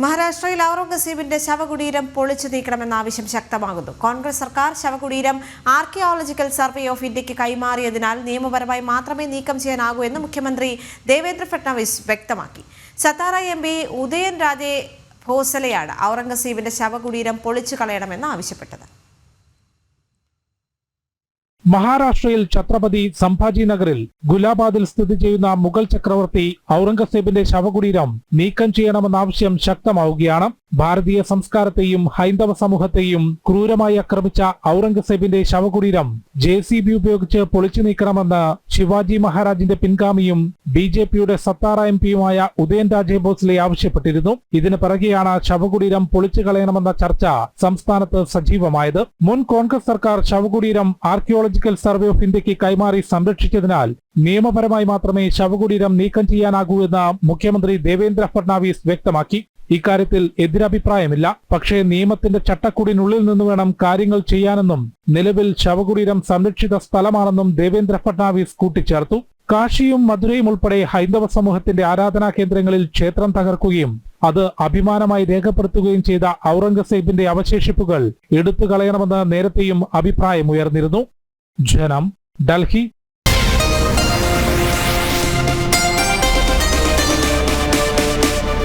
മഹാരാഷ്ട്രയിൽ ഔറംഗസീബിന്റെ ശവകുടീരം പൊളിച്ചു നീക്കണമെന്ന ആവശ്യം ശക്തമാകുന്നു. കോൺഗ്രസ് സർക്കാർ ശവകുടീരം ആർക്കിയോളജിക്കൽ സർവേ ഓഫ് ഇന്ത്യക്ക് കൈമാറിയതിനാൽ നിയമപരമായി മാത്രമേ നീക്കം ചെയ്യാനാകൂ എന്ന് മുഖ്യമന്ത്രി ദേവേന്ദ്ര ഫട്നാവിസ് വ്യക്തമാക്കി. സത്താറ MP ഉദയൻ രാജെ ഭോസലെയാണ് ഔറംഗസീബിന്റെ ശവകുടീരം പൊളിച്ചു കളയണമെന്ന് ആവശ്യപ്പെട്ടത്. മഹാരാഷ്ട്രയിൽ ഛത്രപതി സംഭാജി നഗറിൽ ഗുലാബാദിൽ സ്ഥിതി ചെയ്യുന്ന മുഗൾ ചക്രവർത്തി ഔറംഗസേബിന്റെ ശവകുടീരം നീക്കം ചെയ്യണമെന്ന ആവശ്യം ശക്തമാവുകയാണ്. ഭാരതീയ സംസ്കാരത്തെയും ഹൈന്ദവ സമൂഹത്തെയും ക്രൂരമായി ആക്രമിച്ച ഔറംഗസേബിന്റെ ശവകുടീരം JCB ഉപയോഗിച്ച് പൊളിച്ചു നീക്കണമെന്ന് ശിവാജി മഹാരാജിന്റെ പിൻഗാമിയും BJPയുടെ സത്താറ MPയുമായ ഉദയൻ രാജെ ഭോസ്ലെ ആവശ്യപ്പെട്ടിരുന്നു. ഇതിന് പിറകെയാണ് ശവകുടീരം പൊളിച്ചു കളയണമെന്ന ചർച്ച സംസ്ഥാനത്ത് സജീവമായത്. മുൻ കോൺഗ്രസ് സർക്കാർ ശവകുടീരം ആർക്കിയോളജിക്കൽ സർവേ ഓഫ് ഇന്ത്യക്ക് കൈമാറി സംരക്ഷിച്ചതിനാൽ നിയമപരമായി മാത്രമേ ശവകുടീരം നീക്കം ചെയ്യാനാകൂ എന്ന് മുഖ്യമന്ത്രി ദേവേന്ദ്ര ഫട്നാവിസ് വ്യക്തമാക്കി. ഇക്കാര്യത്തിൽ എതിരഭിപ്രായമില്ല. പക്ഷേ നിയമത്തിന്റെ ചട്ടക്കൂടിനുള്ളിൽ നിന്ന് വേണം കാര്യങ്ങൾ ചെയ്യാനെന്നും നിലവിൽ ശവകുടീരം സംരക്ഷിത സ്ഥലമാണെന്നും ദേവേന്ദ്ര ഫട്നാവിസ് കൂട്ടിച്ചേർത്തു. കാശിയും മധുരയും ഉൾപ്പെടെ ഹൈന്ദവ സമൂഹത്തിന്റെ ആരാധനാ കേന്ദ്രങ്ങളിൽ ക്ഷേത്രം തകർക്കുകയും അത് അഭിമാനമായി രേഖപ്പെടുത്തുകയും ചെയ്ത ഔറംഗസേബിന്റെ അവശേഷിപ്പുകൾ എടുത്തു കളയണമെന്ന് നേരത്തെയും അഭിപ്രായമുയർന്നിരുന്നു. ജനം, ഡൽഹി.